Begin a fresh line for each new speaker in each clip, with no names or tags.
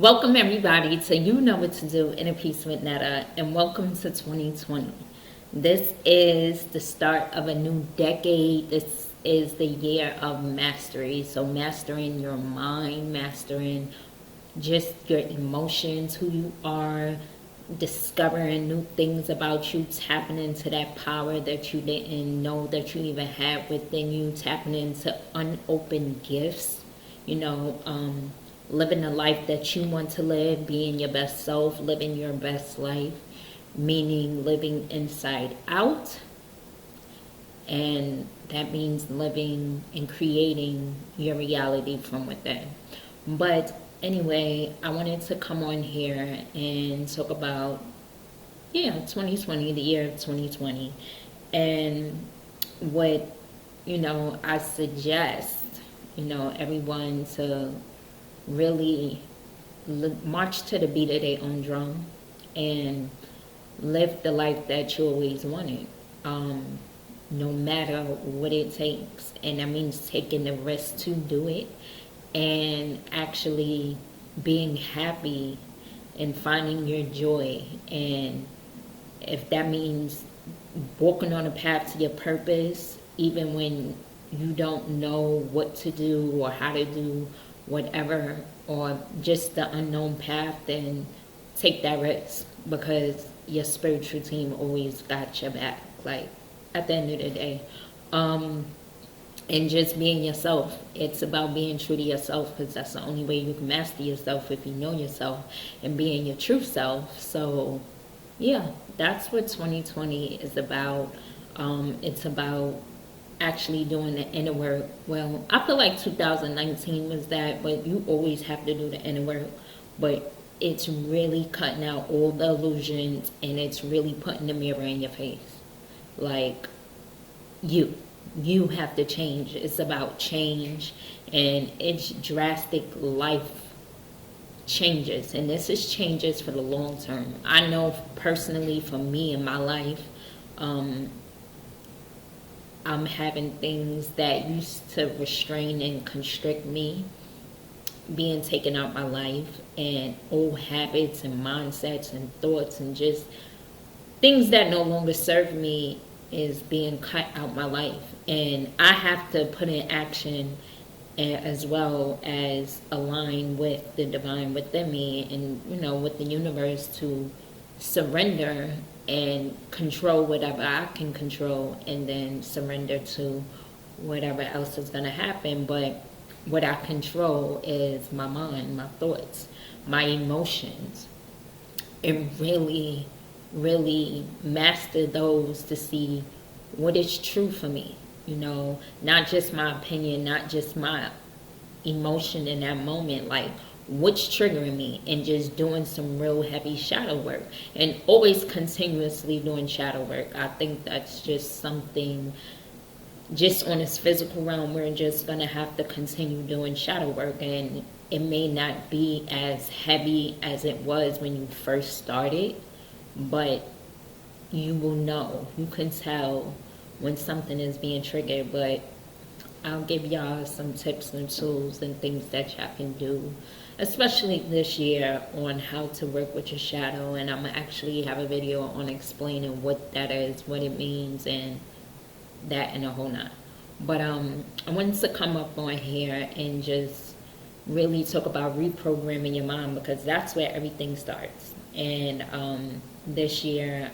Welcome everybody to You Know What to Do in a Piece with Netta, and welcome to 2020. This is the start of a new decade. This is the year of mastery. So mastering your mind, mastering just your emotions, who you are, discovering new things about you, tapping into that power that you didn't know that you even had within you, tapping into unopened gifts, you know, living the life that you want to live, being your best self, living your best life, meaning living inside out. And that means living and creating your reality from within. But anyway, I wanted to come on here and talk about, 2020, the year of 2020, and what, I suggest, everyone to really march to the beat of their own drum and live the life that you always wanted, no matter what it takes. And that means taking the risk to do it and actually being happy and finding your joy. And if that means walking on a path to your purpose, even when you don't know what to do or how to do whatever, or just the unknown path, then take that risk, because your spiritual team always got your back, like, at the end of the day. And just being yourself. It's about being true to yourself, because that's the only way you can master yourself, if you know yourself and being your true self. So yeah, that's what 2020 is about. It's about actually doing the inner work. Well, I feel like 2019 was that, but you always have to do the inner work. But it's really cutting out all the illusions, and it's really putting the mirror in your face. Like, you have to change. It's about change, and it's drastic life changes, and this is changes for the long term. I know personally, for me in my life, I'm having things that used to restrain and constrict me being taken out my life, and old habits and mindsets and thoughts and just things that no longer serve me is being cut out my life. And I have to put in action, as well as align with the divine within me, and with the universe, to surrender and control whatever I can control, and then surrender to whatever else is going to happen. But what I control is my mind, my thoughts, my emotions, and really, really master those to see what is true for me. Not just my opinion, not just my emotion in that moment, like what's triggering me, and just doing some real heavy shadow work, and always continuously doing shadow work. I think that's just something, just on this physical realm, we're just going to have to continue doing shadow work. And it may not be as heavy as it was when you first started, but you will know, you can tell when something is being triggered. But I'll give y'all some tips and tools and things that y'all can do, especially this year, on how to work with your shadow. And I'm actually have a video on explaining what that is, what it means, and that and a whole lot. But I wanted to come up on here and just really talk about reprogramming your mind, because that's where everything starts. And this year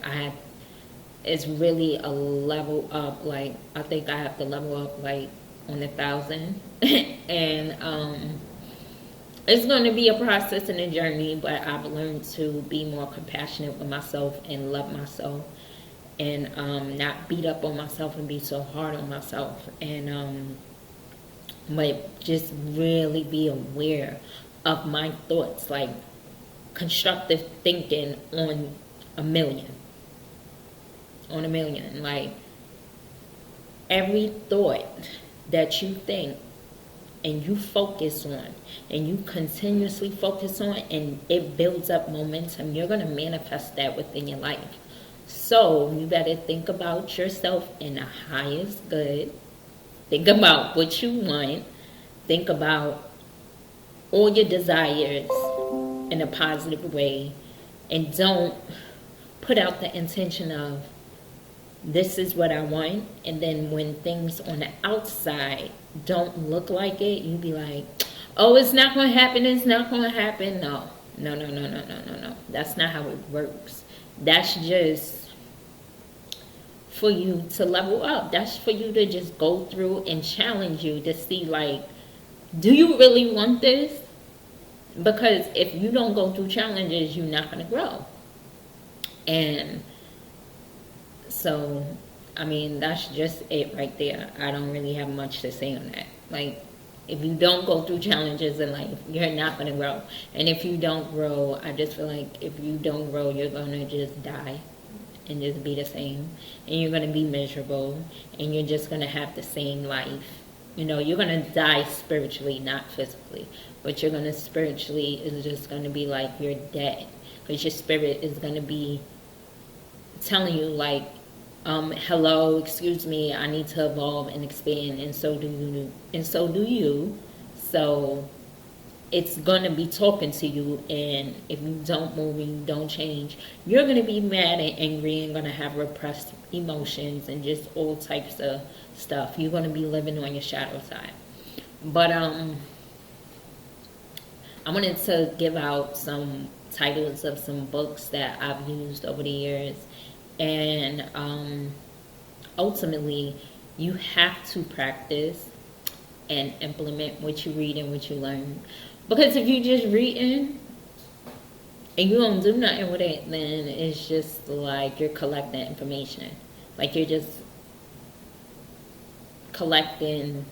it's really a level up. Like, I think I have to level up like on 1,000. And it's going to be a process and a journey, but I've learned to be more compassionate with myself and love myself, and not beat up on myself and be so hard on myself. And but just really be aware of my thoughts, like constructive thinking on a million. Like, every thought that you think and you focus on, and you continuously focus on, and it builds up momentum, you're going to manifest that within your life. So you better think about yourself in the highest good. Think about what you want. Think about all your desires, in a positive way, and don't put out the intention of this is what I want, and then when things on the outside don't look like it, you be like, oh, it's not going to happen, it's not going to happen. No, no, no, no, no, no, no, no. That's not how it works. That's just for you to level up. That's for you to just go through and challenge you to see, like, do you really want this? Because if you don't go through challenges, you're not going to grow. And so, I mean, that's just it right there. I don't really have much to say on that. Like, if you don't go through challenges in life, you're not going to grow. And if you don't grow, I just feel like if you don't grow, you're going to just die and just be the same. And you're going to be miserable. And you're just going to have the same life. You know, you're going to die spiritually, not physically. But you're going to spiritually, is just going to be like you're dead. Because your spirit is going to be telling you, like, hello, excuse me, I need to evolve and expand, and so do you, and so do you. So it's gonna be talking to you, and if you don't move and you don't change, you're gonna be mad and angry and gonna have repressed emotions and just all types of stuff. You're gonna be living on your shadow side. But I wanted to give out some titles of some books that I've used over the years. And ultimately, you have to practice and implement what you read and what you learn. Because if you just reading and you don't do nothing with it, then it's just like you're collecting information. Like you're just collecting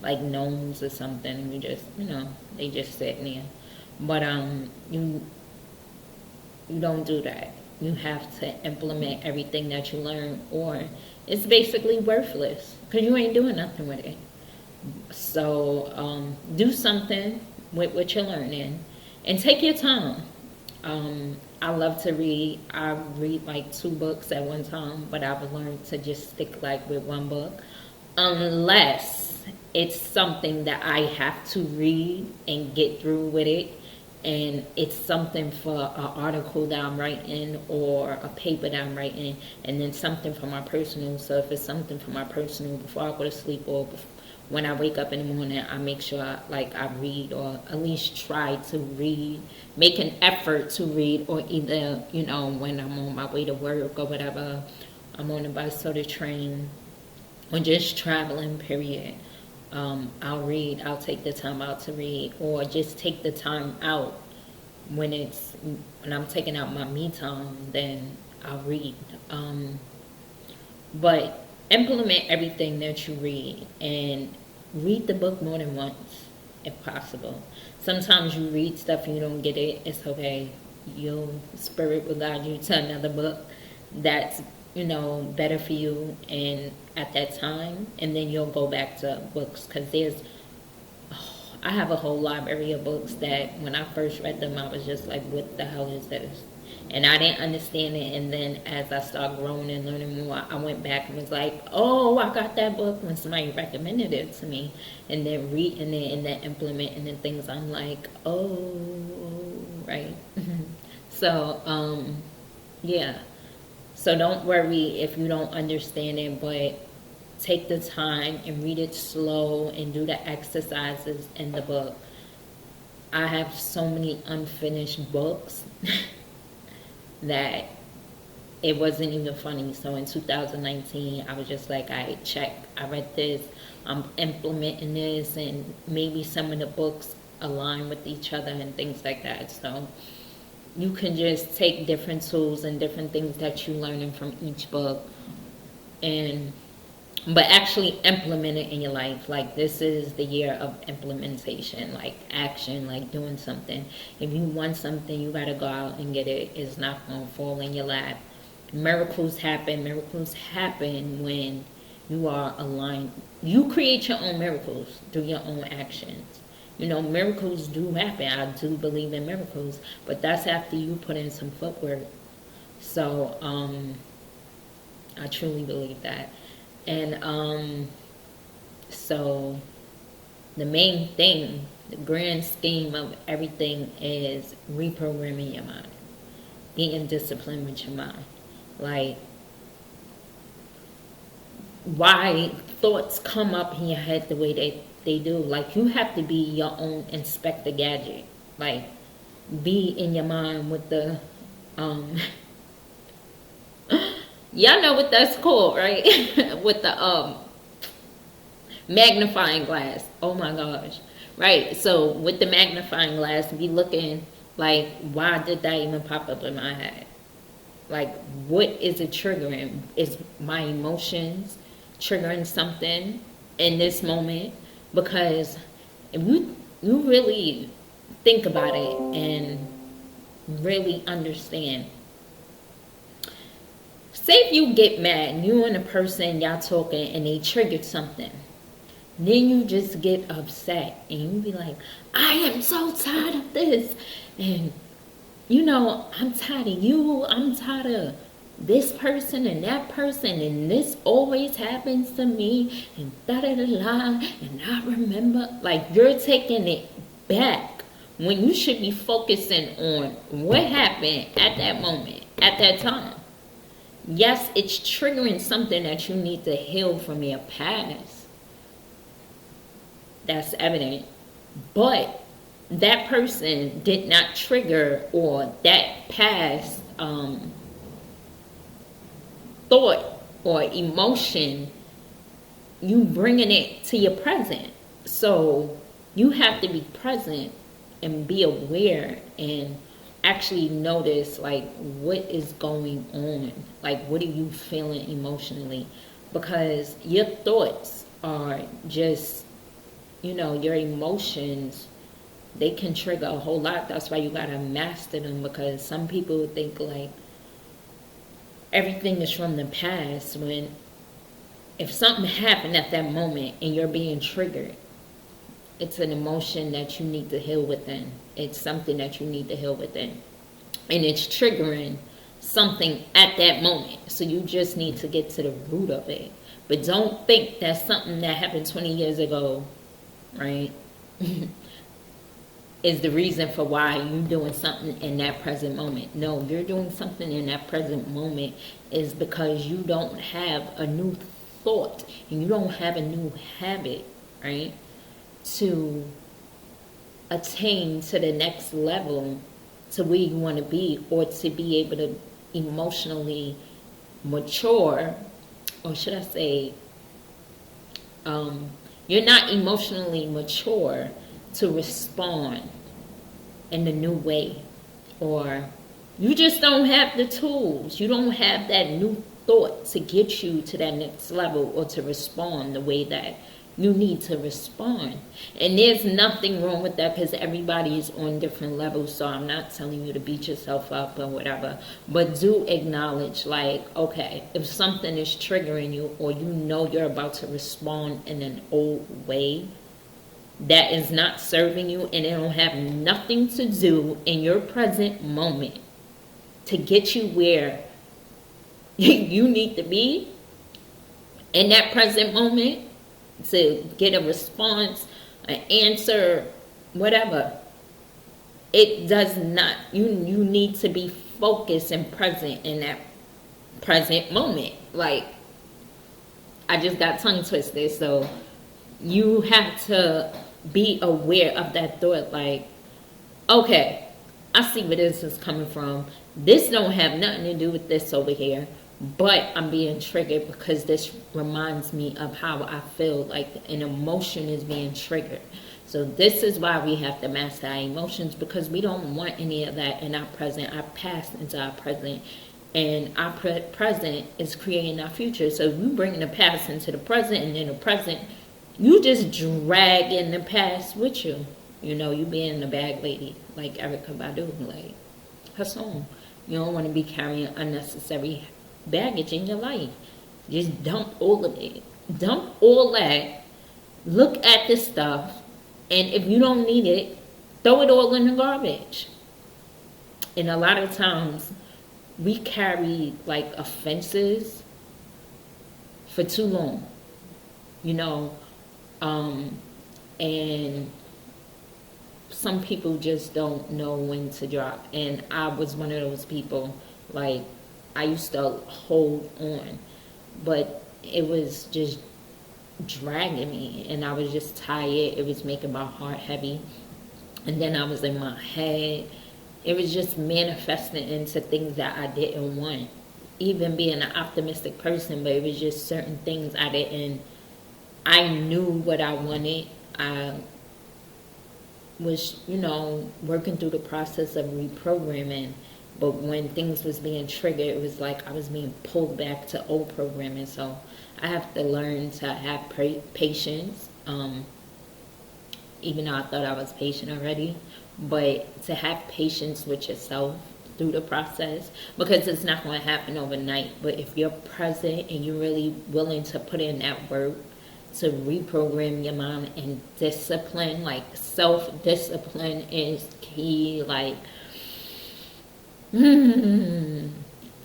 like gnomes or something. You just, you know, they just sitting there. But you don't do that. You have to implement everything that you learn, or it's basically worthless because you ain't doing nothing with it. So do something with what you're learning and take your time. I love to read. I read like 2 books at one time, but I've learned to just stick like with one book unless it's something that I have to read and get through with it. And it's something for an article that I'm writing or a paper that I'm writing, and then something for my personal. So if it's something for my personal, before I go to sleep or when I wake up in the morning, I make sure I read, or at least try to read, make an effort to read, or either, you know, when I'm on my way to work or whatever, I'm on the bus or the train, or just traveling, period. I'll read. I'll take the time out to read, or just take the time out when I'm taking out my me time. Then I'll read. But implement everything that you read, and read the book more than once, if possible. Sometimes you read stuff and you don't get it. It's okay. Your spirit will guide you to another book that's, you know, better for you and at that time, and then you'll go back to books, because I have a whole library of books that when I first read them, I was just like, what the hell is this? And I didn't understand it, and then as I started growing and learning more, I went back and was like, oh, I got that book when somebody recommended it to me, and then reading it and then implementing the things, I'm like, oh, right. So, yeah. So don't worry if you don't understand it, but take the time and read it slow and do the exercises in the book. I have so many unfinished books that it wasn't even funny. So in 2019, I was just like, I read this, I'm implementing this, and maybe some of the books align with each other and things like that. So you can just take different tools and different things that you're learning from each book, but actually implement it in your life. Like, this is the year of implementation, like action, like doing something. If you want something, you gotta go out and get it. It's not gonna fall in your lap. Miracles happen. Miracles happen when you are aligned. You create your own miracles through your own actions. You know, miracles do happen. I do believe in miracles, but that's after you put in some footwork. So, I truly believe that. And, so, The main thing, the grand scheme of everything is reprogramming your mind, being disciplined with your mind. Like, why thoughts come up in your head the way they do. Like, you have to be your own Inspector Gadget. Like, be in your mind with the, y'all know what that's called, right? With the, magnifying glass. Oh my gosh. Right. So with the magnifying glass, be looking like, why did that even pop up in my head? Like, what is it triggering? Is my emotions triggering something in this moment? Because if you really think about it and really understand, say if you get mad, you and a person, y'all talking, and they triggered something. Then you just get upset and you be like, I am so tired of this. And, you know, I'm tired of you. I'm tired of this person and that person. And this always happens to me. And da-da-da-da. And I remember. Like, you're taking it back when you should be focusing on what happened at that moment, at that time. Yes, it's triggering something that you need to heal from your past. That's evident. But that person did not trigger, or that past thought or emotion, you bringing it to your present. So you have to be present and be aware and actually notice, like, what is going on. Like, what are you feeling emotionally? Because your thoughts are just, you know, your emotions, they can trigger a whole lot. That's why you gotta master them, because some people think like everything is from the past, when if something happened at that moment and you're being triggered, it's an emotion that you need to heal within. It's something that you need to heal within. And it's triggering something at that moment. So you just need to get to the root of it. But don't think that something that happened 20 years ago, right, is the reason for why you're doing something in that present moment. No, you're doing something in that present moment is because you don't have a new thought and you don't have a new habit, right, to attain to the next level, to where you want to be, or to be able to emotionally mature, or should I say, you're not emotionally mature to respond in a new way, or you just don't have the tools. You don't have that new thought to get you to that next level, or to respond the way that you need to respond. And there's nothing wrong with that, because everybody is on different levels. So I'm not telling you to beat yourself up or whatever, but do acknowledge, like, okay, if something is triggering you, or you know you're about to respond in an old way that is not serving you, and it don't have nothing to do in your present moment to get you where you need to be in that present moment, to get a response, an answer, whatever. It does not, you need to be focused and present in that present moment. Like, I just got tongue twisted. So you have to be aware of that thought, like, okay, I see where this is coming from. This don't have nothing to do with this over here, but I'm being triggered because this reminds me of how I feel, like an emotion is being triggered. So this is why we have to master our emotions, because we don't want any of that in our present. Our past into our present, and our present is creating our future. So if you bring the past into the present, and then the present, you just drag in the past with you. You know, you being a bad lady, like Erykah Badu, like her song. You don't want to be carrying unnecessary baggage in your life. Just dump all of it. Dump all that. Look at this stuff. And if you don't need it, throw it all in the garbage. And a lot of times, we carry like offenses for too long. You know, And some people just don't know when to drop. And I was one of those people. Like, I used to hold on, but it was just dragging me, and I was just tired. It was making my heart heavy. And then I was in my head. It was just manifesting into things that I didn't want. Even being an optimistic person, but it was just certain things I didn't. I knew what I wanted. I was, working through the process of reprogramming. But when things was being triggered, it was like I was being pulled back to old programming. So I have to learn to have patience. Even though I thought I was patient already, but to have patience with yourself through the process, because it's not going to happen overnight. But if you're present and you're really willing to put in that work to reprogram your mind, and discipline, like self-discipline is key. Like,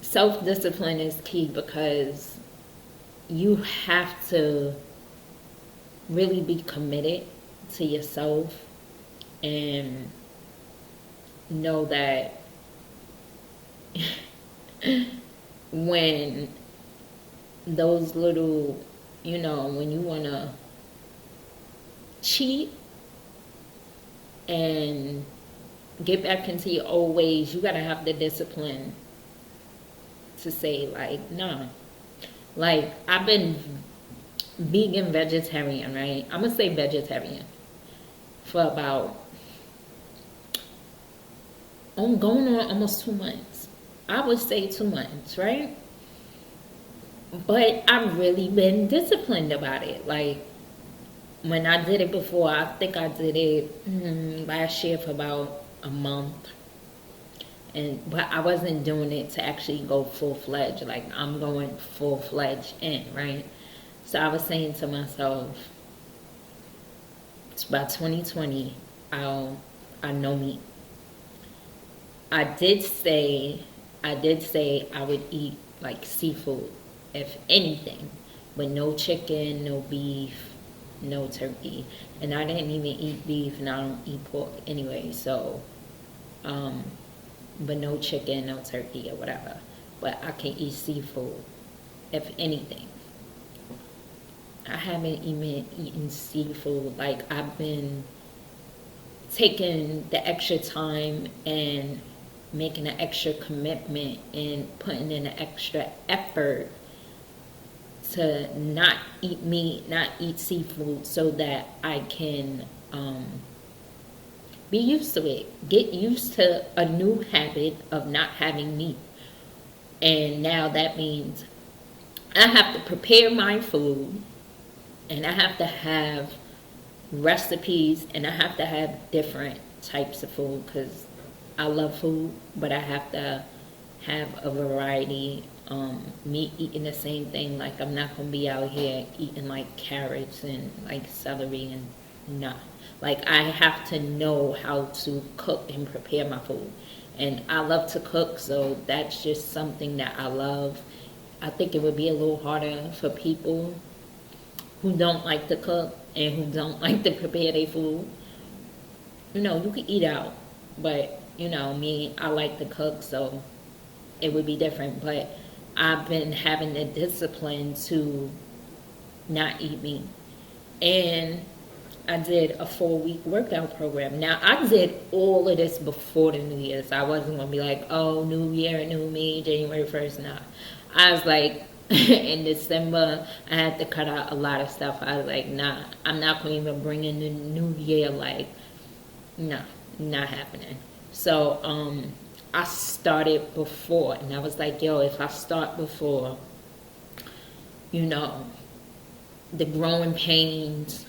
self-discipline is key, because you have to really be committed to yourself and know that when those little, when you want to cheat and get back into your old ways, you got to have the discipline to say, like, nah. Like, I've been vegan, vegetarian, right? I'm going to say vegetarian for about, I'm going on almost 2 months. I would say 2 months, right? But I've really been disciplined about it. Like, when I did it before, I think I did it last year for about a month. But I wasn't doing it to actually go full-fledged. Like, I'm going full-fledged in, right? So I was saying to myself, it's about 2020, I know me. I did say I would eat like seafood, if anything, but no chicken, no beef, no turkey. And I didn't even eat beef, and I don't eat pork anyway, so, but no chicken, no turkey, or whatever. But I can eat seafood, if anything. I haven't even eaten seafood. Like, I've been taking the extra time and making an extra commitment and putting in an extra effort to not eat meat, not eat seafood, so that I can be used to it. Get used to a new habit of not having meat. And now that means I have to prepare my food, and I have to have recipes, and I have to have different types of food, because I love food, but I have to have a variety. Me eating the same thing, like, I'm not going to be out here eating like carrots and like celery, and nah. Like, I have to know how to cook and prepare my food. And I love to cook, so that's just something that I love. I think it would be a little harder for people who don't like to cook and who don't like to prepare their food. You can eat out, but, me, I like to cook, so it would be different. But I've been having the discipline to not eat meat. And I did a 4-week workout program. Now, I did all of this before the New Year's. I wasn't going to be like, oh, New Year, new me, January 1st. Nah. I was like, in December, I had to cut out a lot of stuff. I was like, nah, I'm not going to even bring in the New Year. Like, nah, not happening. So, I started before. And I was like, yo, if I start before, the growing pains,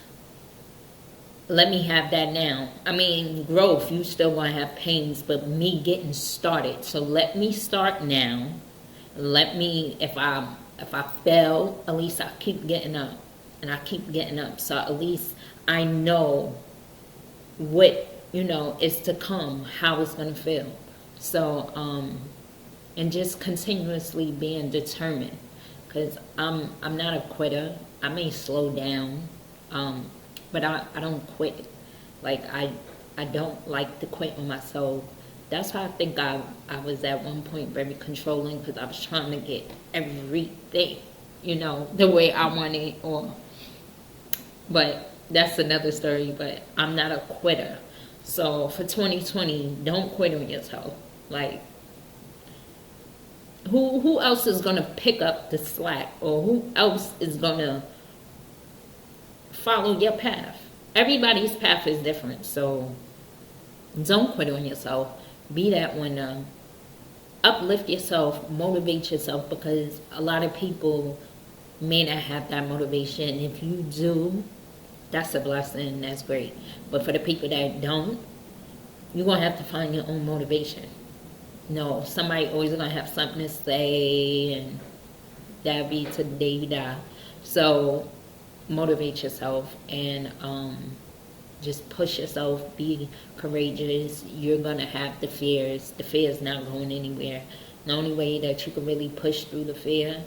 let me have that now. I mean, growth, you still want to have pains, but me getting started. So let me start now. Let me, if I fail, at least I keep getting up. And I keep getting up. So at least I know what, is to come, how it's going to feel. So, and just continuously being determined. Because I'm not a quitter. I may slow down. but I don't quit. Like I don't like to quit on myself. That's why I think I was at one point very controlling, because I was trying to get everything, the way I wanted. But that's another story. But I'm not a quitter. So for 2020, don't quit on yourself. Like, who else is gonna pick up the slack, or who else is gonna follow your path? Everybody's path is different, so don't quit on yourself. Be that one. Uplift yourself, motivate yourself, because a lot of people may not have that motivation. If you do, that's a blessing. That's great. But for the people that don't, you're gonna have to find your own motivation. No, somebody always gonna have something to say, and that'll be to the day you die. So motivate yourself, and just push yourself. Be courageous. You're gonna have the fears. The fear is not going anywhere. The only way that you can really push through the fear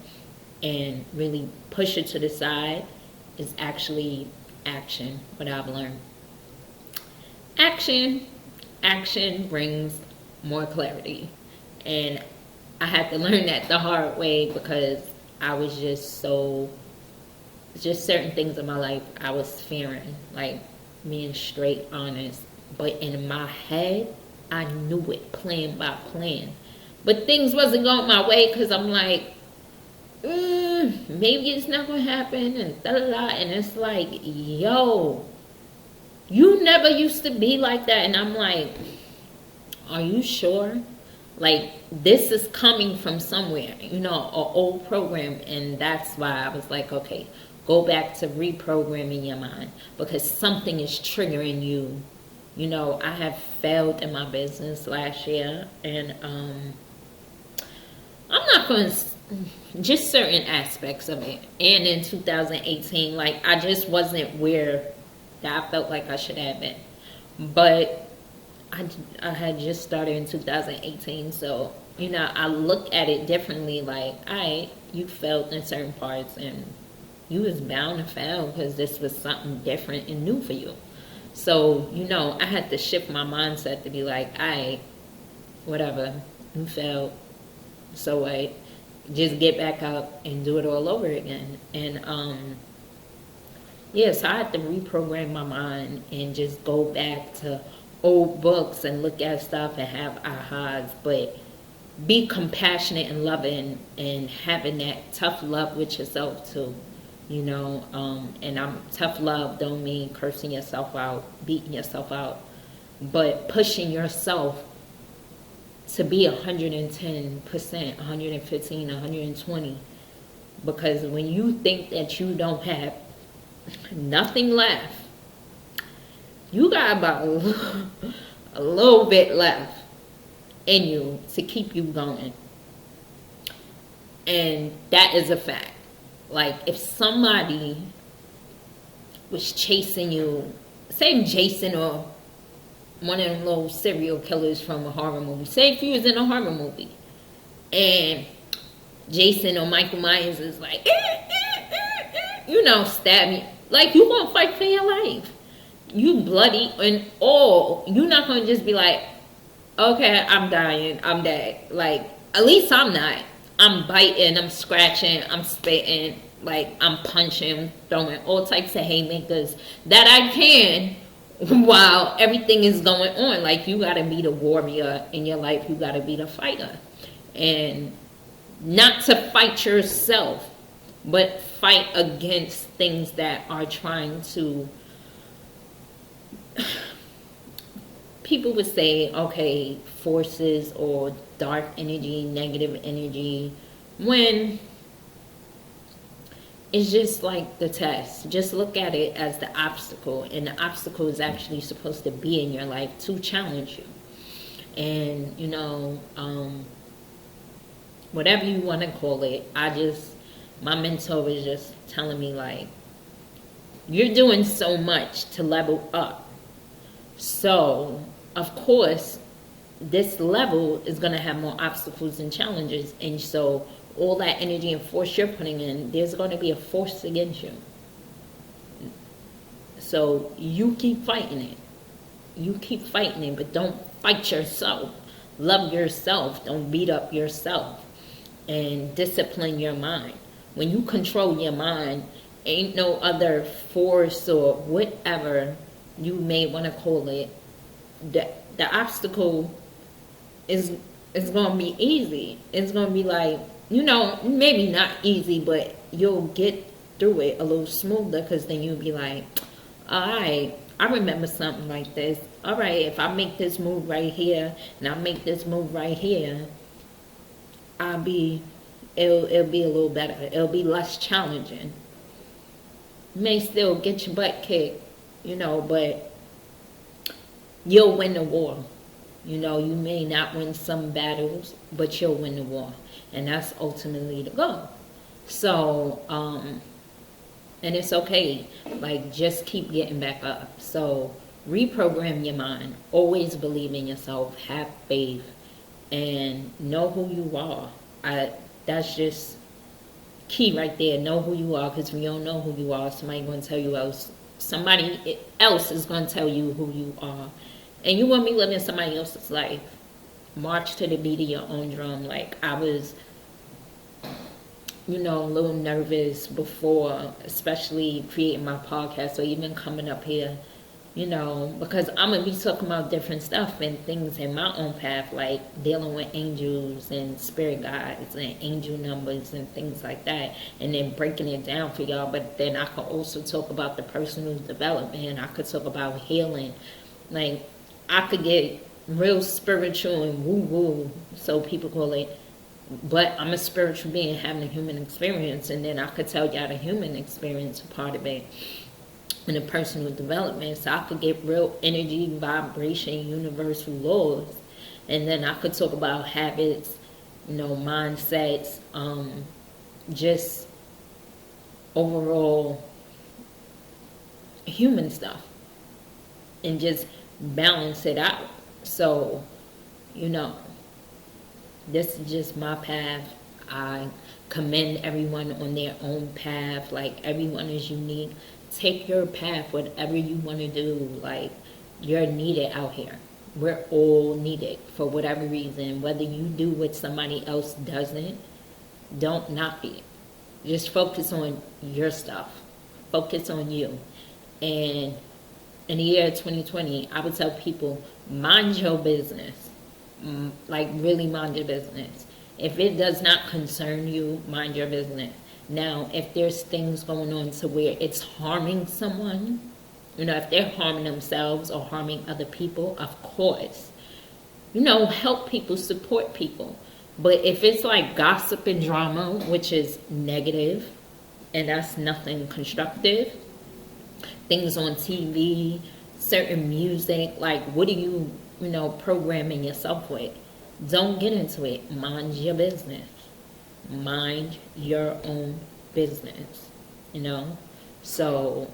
and really push it to the side is actually action. What I've learned, action brings more clarity. And I had to learn that the hard way, because I was just certain things in my life I was fearing, like being straight honest. But in my head, I knew it plan by plan. But things wasn't going my way, because I'm like, maybe it's not going to happen, and da da da. And it's like, yo, you never used to be like that. And I'm like, are you sure? Like, this is coming from somewhere, an old program. And that's why I was like, okay, go back to reprogramming your mind, because something is triggering you. I have failed in my business last year, and I'm not going to, just certain aspects of it. And in 2018, like, I just wasn't where that I felt like I should have been. But I had just started in 2018, so I look at it differently. Like, you failed in certain parts, and you was bound to fail, because this was something different and new for you. So I had to shift my mindset to be like, whatever, you failed, so what? Just get back up and do it all over again. And so I had to reprogram my mind and just go back to old books and look at stuff and have ahas, but be compassionate and loving, and having that tough love with yourself too. And tough love don't mean cursing yourself out, beating yourself out, but pushing yourself to be 110%, 115, 120. Because when you think that you don't have nothing left, you got about a little bit left in you to keep you going. And that is a fact. Like, if somebody was chasing you, say Jason or one of them little serial killers from a horror movie. Say if you was in a horror movie and Jason or Michael Myers is like, stab me. Like, you gonna fight for your life. You bloody and all. You're not gonna just be like, okay, I'm dying, I'm dead. Like, at least I'm not. I'm biting, I'm scratching, I'm spitting, like, I'm punching, throwing all types of haymakers that I can while everything is going on. Like, you gotta be the warrior in your life. You gotta be the fighter. And not to fight yourself, but fight against things that are trying to... People would say, okay, forces or dark energy, negative energy, when it's just like the test. Just look at it as the obstacle, and the obstacle is actually supposed to be in your life to challenge you. And whatever you want to call it, my mentor was just telling me, like, you're doing so much to level up. So, of course, this level is going to have more obstacles and challenges. And so all that energy and force you're putting in, there's going to be a force against you. So you keep fighting it. You keep fighting it, but don't fight yourself. Love yourself. Don't beat up yourself. And discipline your mind. When you control your mind, ain't no other force or whatever you may want to call it. The obstacle is going to be easy. It's going to be like, maybe not easy, but you'll get through it a little smoother, because then you'll be like, all right, I remember something like this. All right, if I make this move right here and I make this move right here, it'll be a little better. It'll be less challenging. You may still get your butt kicked, but you'll win the war. You may not win some battles, but you'll win the war. And that's ultimately the goal. So, and it's okay. Like, just keep getting back up. So, reprogram your mind. Always believe in yourself. Have faith. And know who you are. That's just key right there. Know who you are, because if you don't know who you are, somebody going to tell you else. Somebody else is going to tell you who you are. And you want me living somebody else's life. March to the beat of your own drum. Like, I was, a little nervous before, especially creating my podcast or even coming up here, because I'm going to be talking about different stuff and things in my own path, like dealing with angels and spirit guides and angel numbers and things like that, and then breaking it down for y'all. But then I could also talk about the personal development. I could talk about healing. Like, I could get real spiritual and woo-woo, so people call it. But I'm a spiritual being having a human experience, and then I could tell y'all the human experience part of it and the personal development. So I could get real energy, vibration, universal laws. And then I could talk about habits, mindsets, just overall human stuff. And just balance it out. So, this is just my path. I commend everyone on their own path. Like, everyone is unique. Take your path, whatever you want to do. Like, you're needed out here. We're all needed for whatever reason. Whether you do what somebody else doesn't, don't knock it. Just focus on your stuff. Focus on you. And in the year 2020, I would tell people, mind your business. Like, really mind your business. If it does not concern you, mind your business. Now, if there's things going on to where it's harming someone, if they're harming themselves or harming other people, of course, help people, support people. But if it's like gossip and drama, which is negative, and that's nothing constructive, things on TV, certain music, like, what are you, programming yourself with? Don't get into it. Mind your business. Mind your own business. So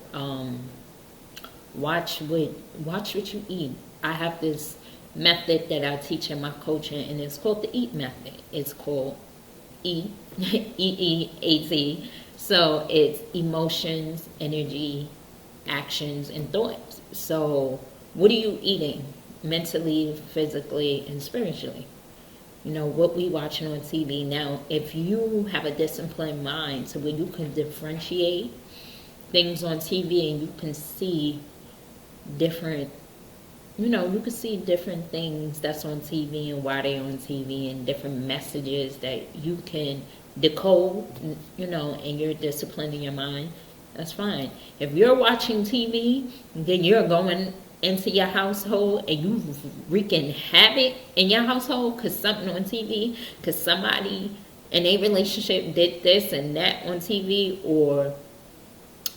watch what you eat. I have this method that I teach in my coaching, and it's called the EAT method. It's called EAT, EEAT. So it's emotions, energy, actions, and thoughts. So what are you eating mentally, physically, and spiritually? What we watching on TV. Now, if you have a disciplined mind so where you can differentiate things on TV and you can see different, you can see different things that's on TV and why they're on TV, and different messages that you can decode, and you're disciplining your mind, that's fine. If you're watching TV, then you're going into your household and you wreaking havoc in your household because something on TV, because somebody in a relationship did this and that on TV,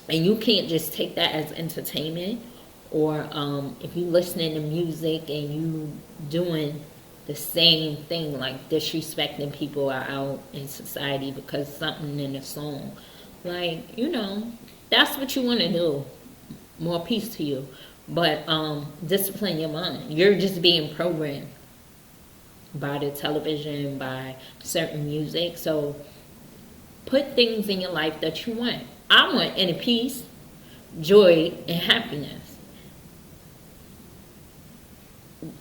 and you can't just take that as entertainment, or if you listening to music and you doing the same thing, like disrespecting people out in society because something in a song, like, that's what you want to do. More peace to you. But discipline your mind. You're just being programmed by the television, by certain music. So put things in your life that you want. I want inner peace, joy and happiness.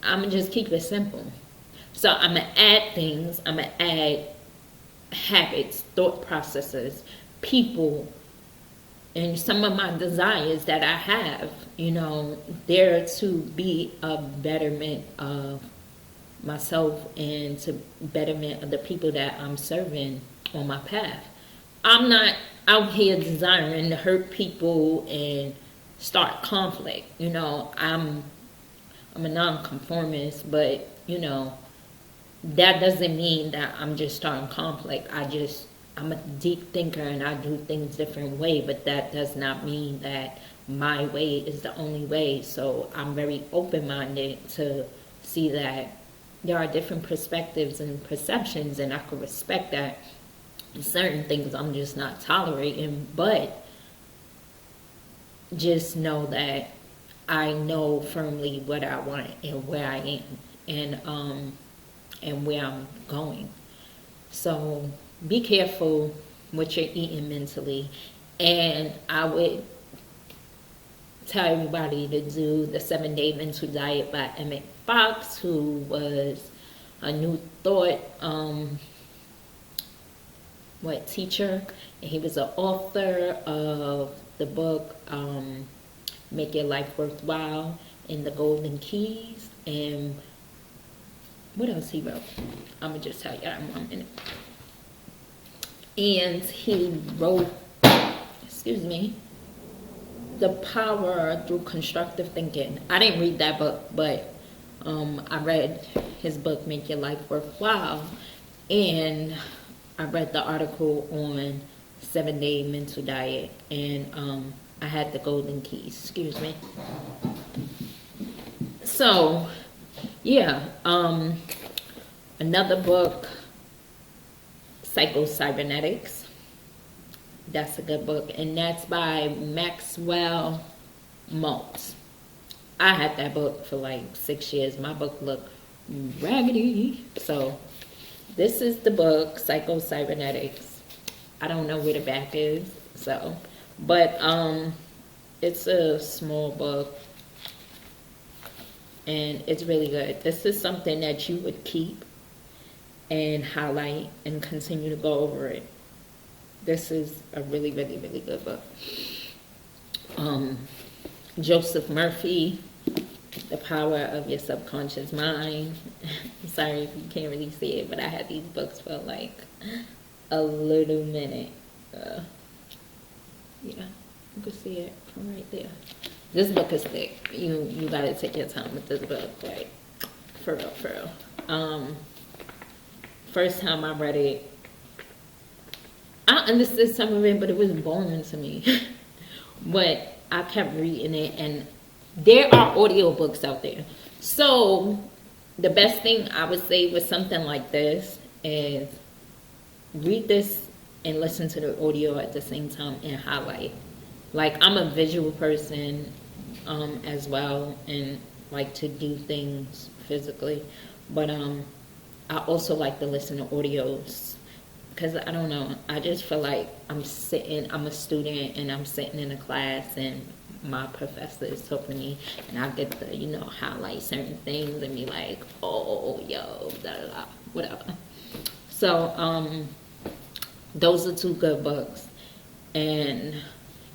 I'm going to just keep it simple. So I'm going to add things. I'm going to add habits, thought processes, people, and some of my desires that I have, there to be a betterment of myself and to betterment of the people that I'm serving on my path. I'm not out here desiring to hurt people and start conflict. I'm a nonconformist, but that doesn't mean that I'm just starting conflict. I'm a deep thinker and I do things different way, but that does not mean that my way is the only way. So I'm very open-minded to see that there are different perspectives and perceptions, and I can respect that. Certain things I'm just not tolerating, but just know that I know firmly what I want and where I am, and where I'm going. So be careful what you're eating mentally. And I would tell everybody to do the 7-Day Mental Diet by Emmett Fox, who was a New Thought teacher, and he was an author of the book Make Your Life Worthwhile and The Golden Keys. And what else he wrote? I'm gonna just tell you in 1 minute. And he wrote, The Power Through Constructive Thinking. I didn't read that book, but I read his book, Make Your Life Worthwhile, and I read the article on 7-Day Mental Diet, and I had the Golden Keys. So, yeah, another book, Psycho-Cybernetics. That's a good book, and that's by Maxwell Maltz. I had that book for like 6 years. My book looked raggedy. So this is the book, Psycho-Cybernetics. I don't know where the back is, but it's a small book, and it's really good. This is something that you would keep and highlight and continue to go over it. This is a really, really, really good book. Joseph Murphy, The Power of Your Subconscious Mind. I'm sorry if you can't really see it, but I had these books for like a little minute. Yeah, you can see it from right there. This book is thick. You gotta take your time with this book, like for real. First time I read it, I understood some of it, but it was boring to me. But I kept reading it, and there are audiobooks out there. So the best thing I would say with something like this is read this and listen to the audio at the same time and highlight. Like, I'm a visual person as well, and like to do things physically, but I also like to listen to audios, because I don't know, I just feel like I'm a student and I'm sitting in a class and my professor is talking to me, and I get to highlight certain things and be like, oh, yo, da da da, whatever. So those are two good books. And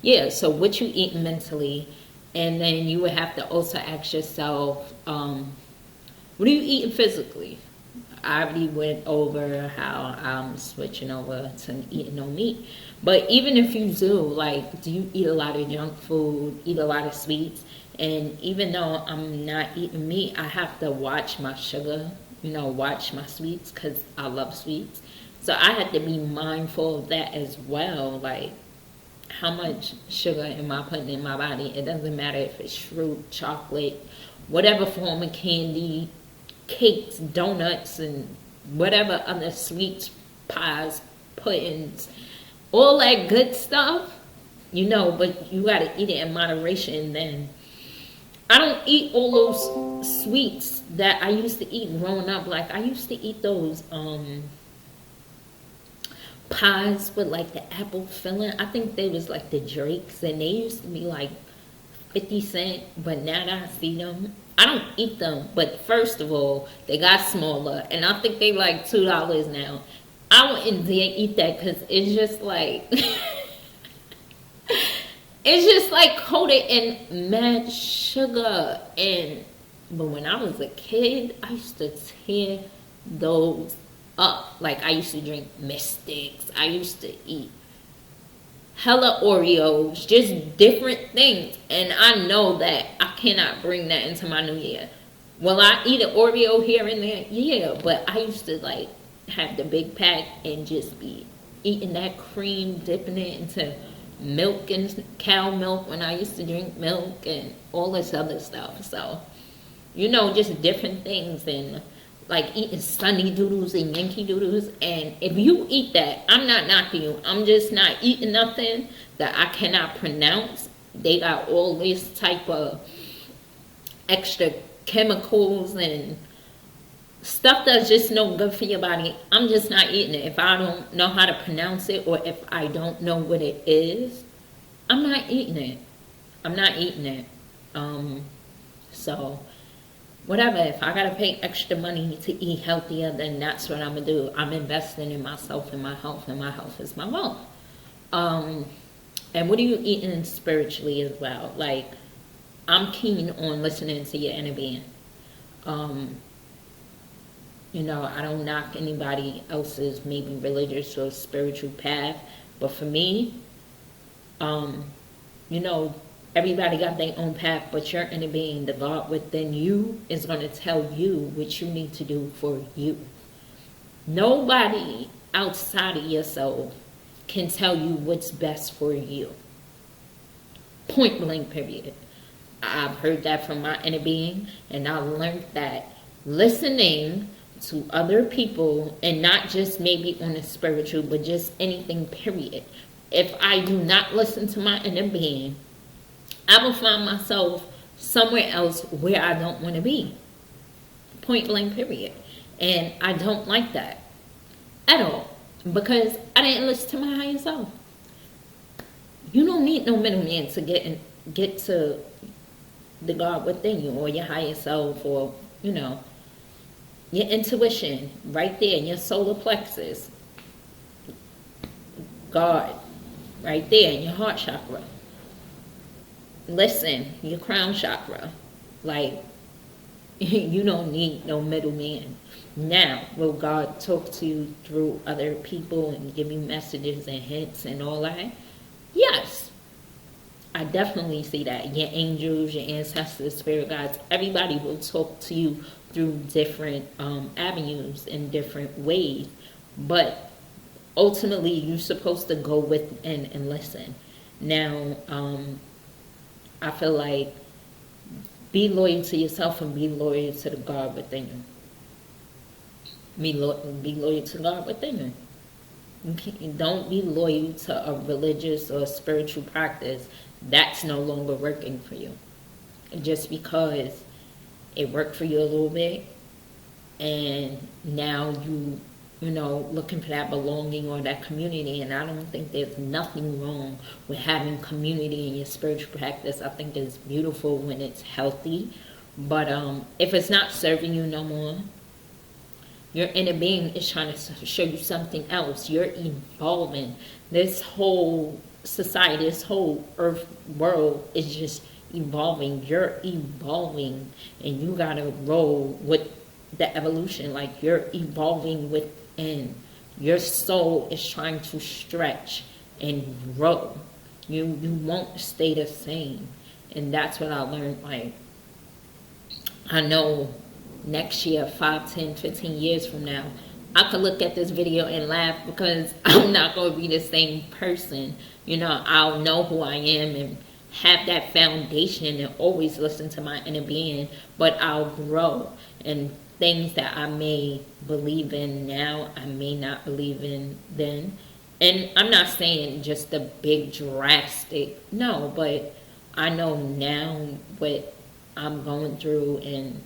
yeah, so what you eat mentally, and then you would have to also ask yourself, what are you eating physically? I already went over how I'm switching over to eating no meat. But even if you do you eat a lot of junk food, eat a lot of sweets? And even though I'm not eating meat, I have to watch my sugar, watch my sweets, because I love sweets. So I had to be mindful of that as well. Like, how much sugar am I putting in my body? It doesn't matter if it's fruit, chocolate, whatever form of candy, cakes, donuts, and whatever other sweets, pies, puddings, all that good stuff, but you gotta eat it in moderation. Then I don't eat all those sweets that I used to eat growing up. Like, I used to eat those pies with like the apple filling. I think they was like the Drakes, and they used to be like 50 cents, but now that I see them, I don't eat them. But first of all, they got smaller, and I think they like $2 now. I wouldn't dare eat that because it's just like it's just like coated in mad sugar. And but when I was a kid, I used to tear those up. Like I used to drink Mystics. I used to eat hella Oreos, just different things. And I know that I cannot bring that into my new year. Will I eat an Oreo here and there? Yeah, but I used to like have the big pack and just be eating that cream, dipping it into milk and cow milk when I used to drink milk and all this other stuff. So, just different things, and like eating Sunny Doodles and Yankee Doodles. And if you eat that, I'm not knocking you. I'm just not eating nothing that I cannot pronounce. They got all this type of extra chemicals and stuff that's just no good for your body. I'm just not eating it. If I don't know how to pronounce it, or if I don't know what it is, I'm not eating it. I'm not eating it. So whatever, if I gotta pay extra money to eat healthier, then that's what I'm gonna do. I'm investing in myself and my health, and my health is my wealth. And what are you eating spiritually as well? Like, I'm keen on listening to your inner being. I don't knock anybody else's maybe religious or spiritual path, but for me, everybody got their own path, but your inner being, the God within you, is going to tell you what you need to do for you. Nobody outside of yourself can tell you what's best for you. Point blank, period. I've heard that from my inner being, and I learned that listening to other people, and not just maybe on a spiritual, but just anything, period. If I do not listen to my inner being, I will find myself somewhere else where I don't want to be. Point blank, period. And I don't like that at all, because I didn't listen to my higher self. You don't need no middleman to get to the God within you, or your higher self, or your intuition right there in your solar plexus. God right there in your heart chakra. Listen, your crown chakra. Like, you don't need no middleman. Now, will God talk to you through other people and give you messages and hints and all that? Yes. I definitely see that. Your angels, your ancestors, spirit guides, everybody will talk to you through different avenues in different ways. But ultimately, you're supposed to go within and listen. Now, I feel like be loyal to yourself and be loyal to the God within you. Be loyal to God within you. Don't be loyal to a religious or spiritual practice that's no longer working for you. Just because it worked for you a little bit, and now looking for that belonging or that community. And I don't think there's nothing wrong with having community in your spiritual practice. I think it's beautiful when it's healthy. But if it's not serving you no more, your inner being is trying to show you something else. You're evolving. This whole society, this whole earth world is just evolving. You're evolving, and you gotta roll with the evolution. Like, you're evolving within. Your soul is trying to stretch and grow. You won't stay the same. And that's what I learned. Like, I know next year, 5, 10, 15 years from now, I could look at this video and laugh, because I'm not going to be the same person. I'll know who I am and have that foundation and always listen to my inner being, but I'll grow. And things that I may believe in now, I may not believe in then. And I'm not saying just the big drastic, no, but I know now what I'm going through, and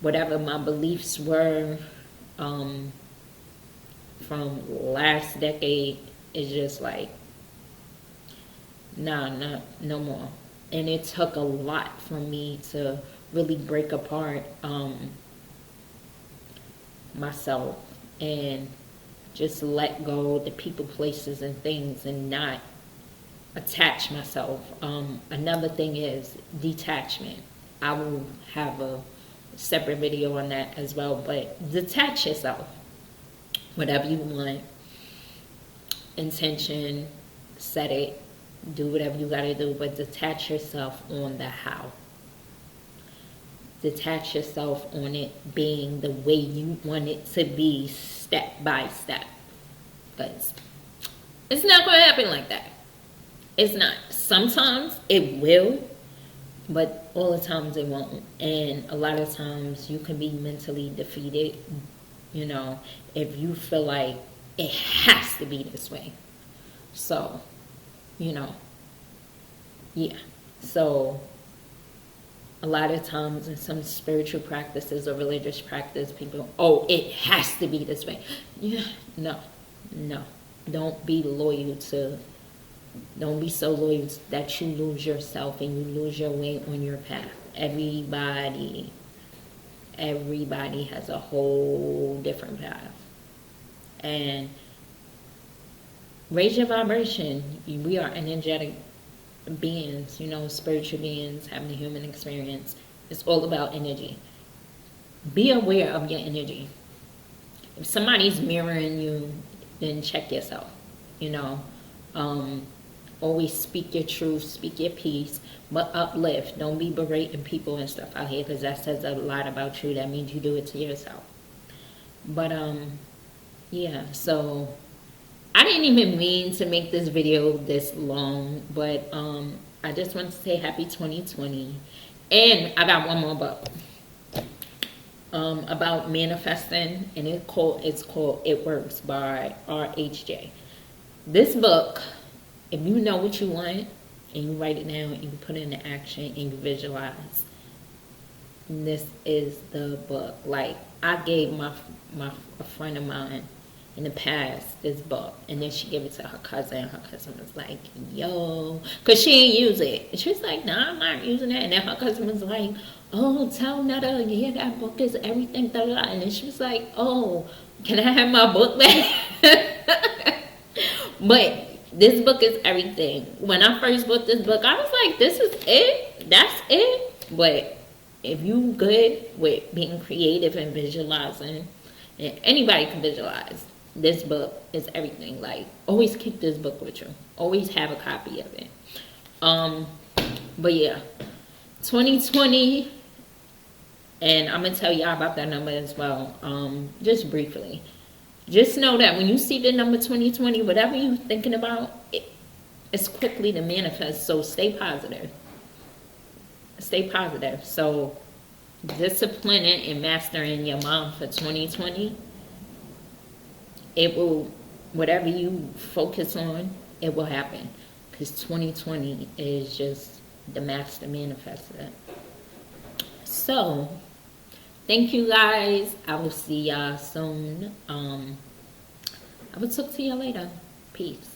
whatever my beliefs were from last decade is just like, nah, no more. And it took a lot for me to really break apart myself and just let go of the people, places, and things, and not attach myself. Another thing is detachment. I will have a separate video on that as well, but detach yourself. Whatever you want, intention, set it, do whatever you gotta do, but detach yourself on the how. Detach yourself on it being the way you want it to be, step by step. Because it's not going to happen like that. It's not. Sometimes it will, but all the times it won't. And a lot of times you can be mentally defeated, you know, if you feel like it has to be this way. So, you know, yeah. So a lot of times in some spiritual practices or religious practice, people, oh, it has to be this way. Yeah, no. Don't be so loyal that you lose yourself and you lose your way on your path. Everybody has a whole different path. And raise your vibration. We are energetic beings, you know, spiritual beings having a human experience. It's all about energy. Be aware of your energy. If somebody's mirroring you, then check yourself, you know. Always speak your truth, speak your peace, but uplift. Don't be berating people and stuff out here, because that says a lot about you. That means you do it to yourself. But yeah, so I didn't even mean to make this video this long, but I just want to say happy 2020. And I got one more book about manifesting, and it's called It Works by R.H.J. This book, if you know what you want and you write it down and you put it into action and you visualize, this is the book. Like, I gave a friend of mine in the past this book, and then she gave it to her cousin. Her cousin was like, yo, because she didn't use it. And she was like, nah, I'm not using it. And then her cousin was like, oh, tell Netta, yeah, that book is everything. And then she was like, oh, can I have my book back? But this book is everything. When I first bought this book, I was like, this is it? That's it? But if you good with being creative and visualizing, and anybody can visualize, this book is everything. Like, always keep this book with you. Always have a copy of it. But yeah, 2020, and I'm going to tell y'all about that number as well, just briefly. Just know that when you see the number 2020, whatever you're thinking about, it's quickly to manifest. So stay positive. Stay positive. So disciplining and mastering your mind for 2020, it will, whatever you focus on, it will happen. Because 2020 is just the master manifester. So thank you guys. I will see y'all soon. I will talk to y'all later. Peace.